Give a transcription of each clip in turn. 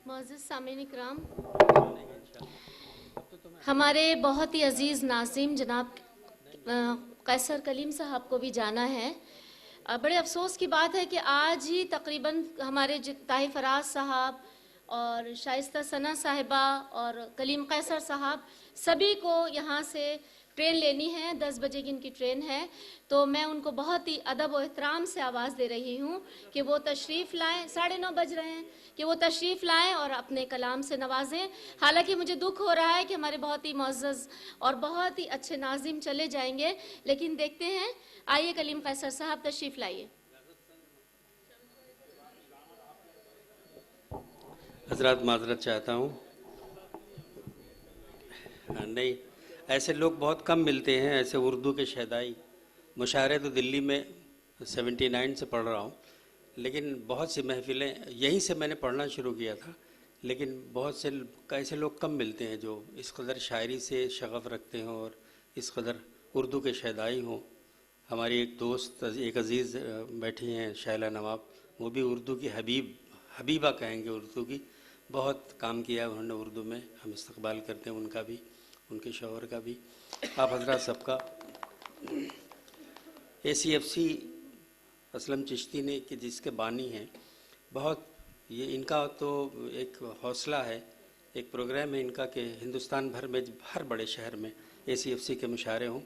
मोअज़्ज़िज़ सामीन इकराम, हमारे बहुत ही अजीज़ नाज़िम जनाब कैसर कलीम साहब को भी जाना है। बड़े अफसोस की बात है कि आज ही तकरीबन हमारे ताहिर फराज साहब और शाइस्ता सना साहिबा और कलीम कैसर साहब सभी को यहाँ से ट्रेन लेनी है, 10 बजे की इनकी ट्रेन है। तो मैं उनको बहुत ही अदब और एहतराम से आवाज़ दे रही हूँ कि वो तशरीफ़ लाएँ, 9:30 बज रहे हैं, कि वो तशरीफ़ लाएँ और अपने कलाम से नवाजें। हालांकि मुझे दुख हो रहा है कि हमारे बहुत ही मुअज़्ज़ज़ और बहुत ही अच्छे नाज़िम चले जाएंगे, लेकिन देखते हैं। आइए कलीम कैसर साहब तशरीफ़ लाइए। हज़रात माज़रत चाहता हूँ, नहीं, ऐसे लोग बहुत कम मिलते हैं, ऐसे उर्दू के शहदाई। मुशायरे तो दिल्ली में 79 से पढ़ रहा हूँ, लेकिन बहुत सी महफ़िलें यहीं से मैंने पढ़ना शुरू किया था, लेकिन बहुत से ऐसे लोग कम मिलते हैं जो इस कदर शायरी से शगफ़ रखते हों और इस कदर उर्दू के शहदाई हों। हमारी एक दोस्त, एक अज़ीज़ बैठी हैं शाइला नवाब, वो भी उर्दू की हबीबा कहेंगे, उर्दू की बहुत काम किया उन्होंने उर्दू में। हम इस्तक़बाल करते हैं उनका भी, उनके शौहर का भी, आप हज़रात सबका। ACFC असलम चिश्ती ने कि जिसके बानी हैं, बहुत ये इनका तो एक हौसला है, एक प्रोग्राम है इनका कि हिंदुस्तान भर में हर बड़े शहर में ACFC के मुशायरे हों,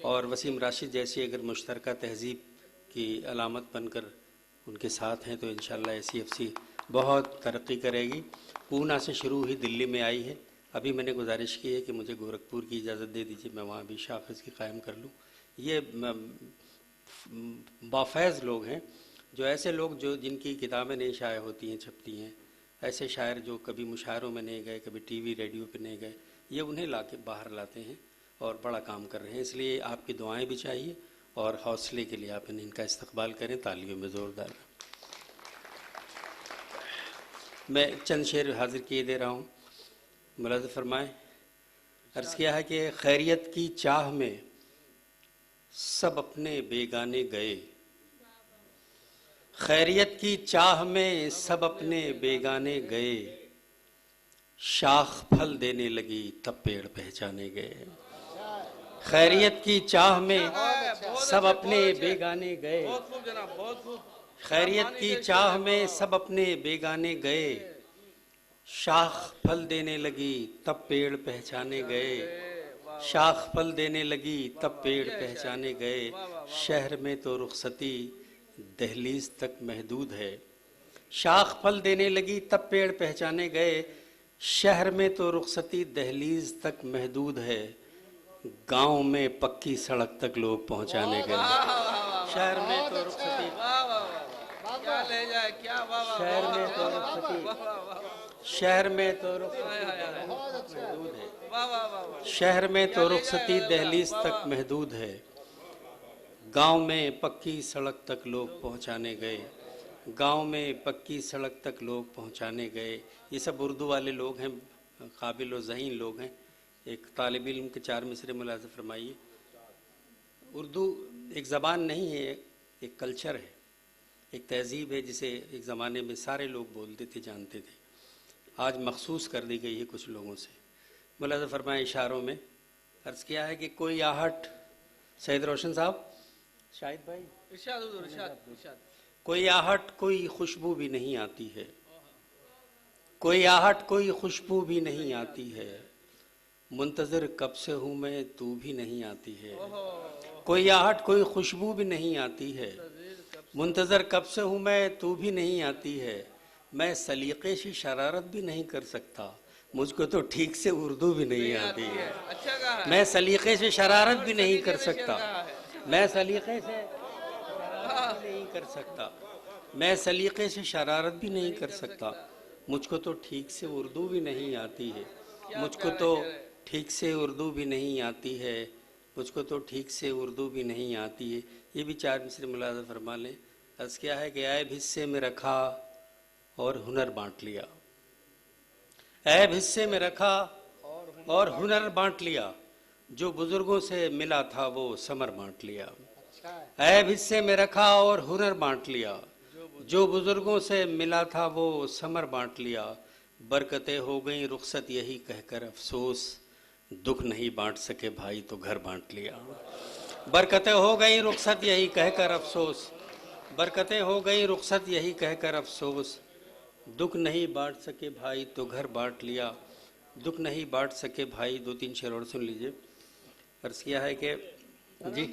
और वसीम राशिद जैसी अगर मुश्तरका तहज़ीब की अलामत बनकर उनके साथ हैं तो इंशाअल्लाह ACFC बहुत तरक्की करेगी। पूना से शुरू हुई, दिल्ली में आई है। अभी मैंने गुजारिश की है कि मुझे गोरखपुर की इजाज़त दे दीजिए, मैं वहाँ भी शाखिस की कायम कर लूँ। ये बाफैज़ लोग हैं, जो ऐसे लोग जो जिनकी किताबें नहीं शाये होती हैं, छपती हैं, ऐसे शायर जो कभी मुशायरों में नहीं गए, कभी TV रेडियो पे नहीं गए, ये उन्हें ला के बाहर लाते हैं और बड़ा काम कर रहे हैं। इसलिए आपकी दुआएं भी चाहिए और हौसले के लिए आप इनका इस्तक़बाल करें, तालियों में ज़ोरदार। मैं चंद शेर हाजिर किए दे रहा हूँ, मुलाज़ फरमाएँ। अर्ज़ किया है कि खैरियत की चाह में सब अपने बेगाने गए, खैरियत की चाह में सब अपने बेगाने गए, शाख फल देने लगी तब पेड़ पहचाने गए। खैरियत की चाह में सब अपने बेगाने गए, खैरियत की चाह में सब अपने बेगाने गए, शाख फल देने लगी तब पेड़ पहचाने गए, शाख फल देने लगी तब पेड़ पहचाने गए। शहर में तो रुखसती दहलीज तक महदूद है, शाख फल देने लगी तब पेड़ पहचाने गए। शहर में तो रुखसती दहलीज तक महदूद है, गांव में पक्की सड़क तक लोग पहुंचाने गए। शहर में तो रुखसती, शहर में तो रुखसती, शहर में तो रुखसती महदूद है, शहर में तो रुखसती दहलीज तक महदूद है, गांव में पक्की सड़क तक लोग पहुंचाने गए, गांव में पक्की सड़क तक लोग पहुंचाने गए। ये सब उर्दू वाले लोग हैं, काबिल व ज़हीन लोग हैं। एक तालिब इल्म के 4 मिसरे मुलाज़ा फरमाइए। उर्दू एक ज़बान नहीं है, एक कल्चर है, एक तहज़ीब है, जिसे एक ज़माने में सारे लोग बोलते थे, जानते थे। आज मखसूस कर दी गई है कुछ लोगों से। मुलाज़ा फरमाए इशारों में अर्ज़ किया है कि कोई आहट, सैयद रोशन साहब, शाहिद भाई, इरशाद, कोई आहट कोई खुशबू भी नहीं आती है, कोई आहट कोई खुशबू भी नहीं आती है, मुंतज़िर कब से हूँ मैं तू भी नहीं आती है। कोई आहट कोई खुशबू भी नहीं आती है, मुंतज़िर कब से हूँ मैं तू भी नहीं आती है, मैं सलीक़े से शरारत भी नहीं कर सकता, मुझको तो ठीक से उर्दू भी नहीं आती है। मैं सलीक़े से शरारत भी नहीं कर सकता, मैं सलीक़े से नहीं कर सकता, मैं सलीक़े से शरारत भी नहीं कर सकता, मुझको तो ठीक से उर्दू भी नहीं आती है, मुझको तो ठीक से उर्दू भी नहीं आती है, मुझको तो ठीक से उर्दू भी नहीं आती है। ये भी 4 मिसरे मुलाज़ा फरमा लें। अर्ज़ क्या है कि ऐब हिस्से में रखा और हुनर बांट लिया, ऐब हिस्से में रखा और हुनर बांट लिया, जो बुजुर्गों से मिला था वो समर बांट लिया। ऐब हिस्से में रखा और हुनर बांट लिया, जो बुजुर्गों से मिला था वो समर बांट लिया, बरकतें हो गई रुखसत यही कहकर अफसोस, दुख नहीं बांट सके भाई तो घर बांट लिया। बरकतें हो गई रुखसत यही कहकर अफसोस, बरकतें हो गई रुखसत यही कहकर अफसोस, दुख नहीं बांट सके भाई तो घर बांट लिया। दुख नहीं बांट सके भाई, दो तीन शेर और सुन लीजिए। अर्ज किया है कि जी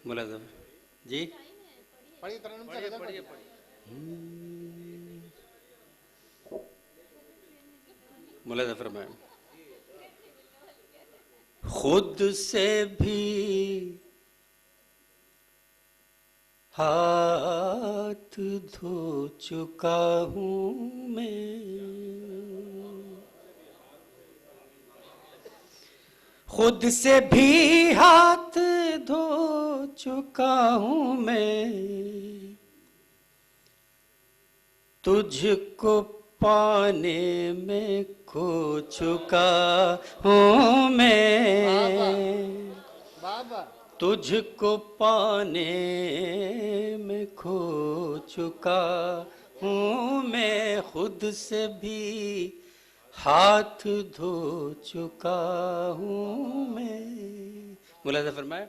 मुलाज़म जी मुलाज़म फरमाएं। खुद से भी हाथ धो चुका हूँ मैं, खुद से भी हाथ धो चुका हूँ मैं, तुझको पाने में खो चुका हूँ मैं, तुझको पाने में खो चुका हूँ मैं, खुद से भी हाथ धो चुका हूँ मैं। मुलाज़ा फरमाए।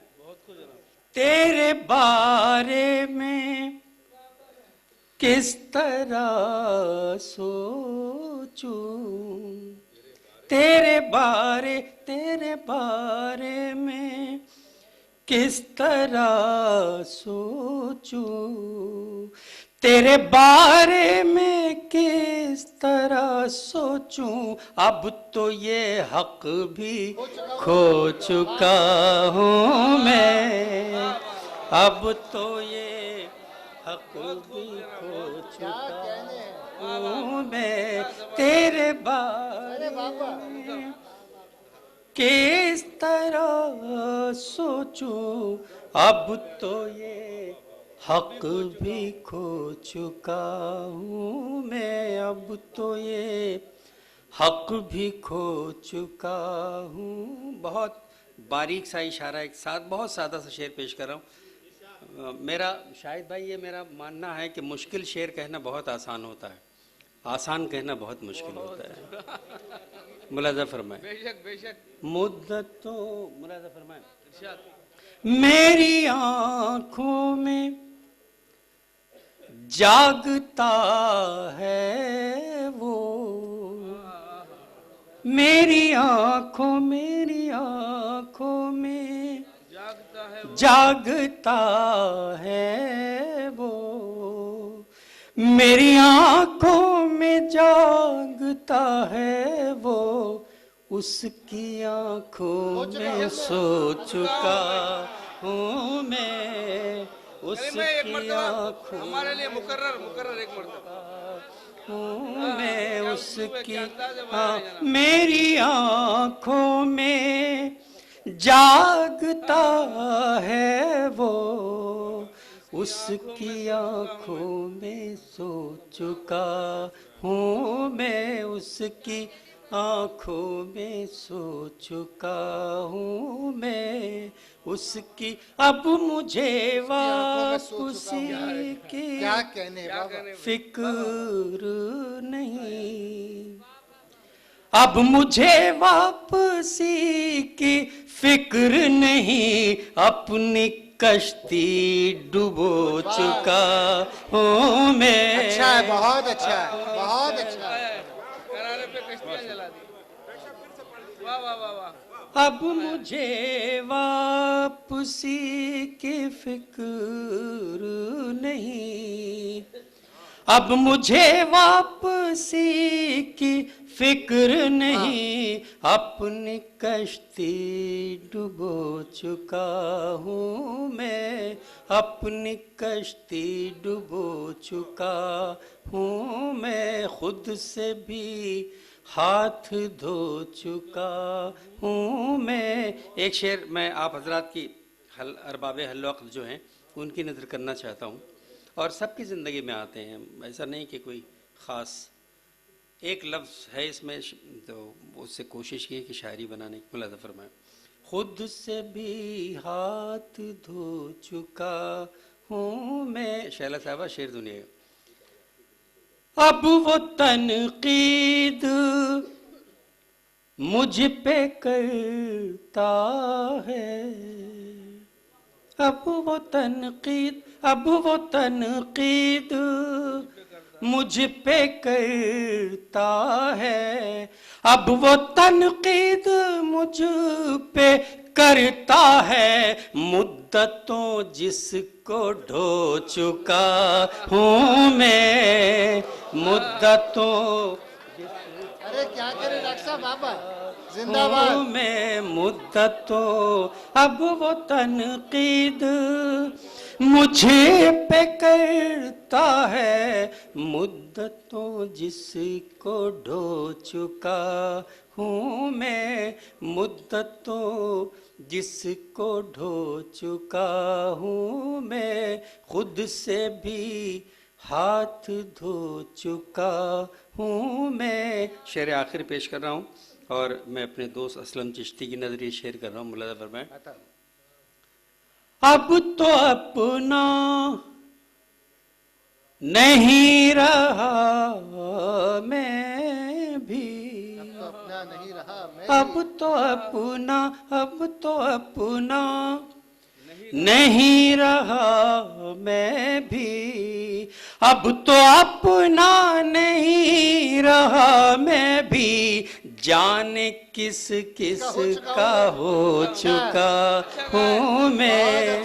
तेरे बारे में किस तरह सोचूं, तेरे बारे में किस तरह सोचूं, तेरे बारे में किस तरह सोचूं, अब तो ये हक भी खो चुका हूँ मैं, अब तो ये हक भी खो चुका हूँ मैं, तेरे बारे में किस तरह सोचूं, अब तो ये हक भी खो चुका हूँ मैं, अब तो ये हक भी खो चुका हूँ। बहुत बारीक सा इशारा एक साथ, बहुत सादा सा शेर पेश कर रहा हूँ। मेरा शाहिद भाई, ये मेरा मानना है कि मुश्किल शेर कहना बहुत आसान होता है, आसान कहना बहुत मुश्किल होता है। मुलाज़ा फरमाए। बेशक बेशक। मुद्दतों, मुलाज़ा फरमाए। मेरी आँखों में जागता है वो, मेरी आँखों में जागता है वो, मेरी आँखों में जागता है वो, उसकी आँखों में सो चुका हूँ मैं, उसकी आँखों हमारे लिए मुकर्रर एक मर्तबा हूँ मैं, उसकी मेरी आँखों में जागता है वो, उसकी आँखों में सो चुका हूँ मैं, उसकी आँखों में सो चुका हूँ मैं, उसकी अब मुझे वापसी की क्या कहने फिक्र नहीं, अब मुझे वापसी की फिक्र नहीं, अपनी कश्ती डुबो चुका हूँ मैं। अच्छा है, बहुत अच्छा है, बहुत अच्छा है। करारे पे कश्तियां जला दी। वाह वाह वाह वाह। अब मुझे वापसी की फिक्र नहीं, अब मुझे वापसी की फिक्र नहीं, अपनी कश्ती डुबो चुका हूँ मैं, अपनी कश्ती डुबो चुका हूँ मैं, खुद से भी हाथ धो चुका हूँ मैं। एक शेर मैं आप हजरात की अरबाब हल्ल-ओ-अक़्ल जो हैं उनकी नज़र करना चाहता हूँ, और सबकी ज़िंदगी में आते हैं, ऐसा नहीं कि कोई ख़ास एक लफ्ज़ है इसमें, तो उससे कोशिश की कि शायरी बनाने की। मुलाज़ा फरमाएं। खुद से भी हाथ धो चुका हूँ मैं, शैला साहबा शेर सुनिएगा। अब वो तनकीद मुझ पे करता है, अब वो तनकीद मुझ पे करता है, अब वो तनकीद मुझ पे करता है, मुद्दतों जिसको ढो चुका हूँ मैं, मुद्दतों अरे क्या करे डॉक्टर साहब बाबा जिंदाबाद। में मुद्दतों, अब वो तनकीद मुझे पे करता है, मुद्दतों जिसको ढो चुका हूँ मैं, मुद्दतों जिसको ढो चुका हूँ मैं, खुद से भी हाथ धो चुका हूँ मैं। शेर आखिर पेश कर रहा हूँ और मैं अपने दोस्त असलम चिश्ती की नजरिए शेयर कर रहा हूँ। मुलाजा फरमाएं। अब तो अपना नहीं रहा मैं भी, अपना नहीं रहा मैं अब तो अपना नहीं रहा मैं भी, अब तो अपना नहीं रहा मैं भी, जाने किस किस का हो चुका हूँ मैं,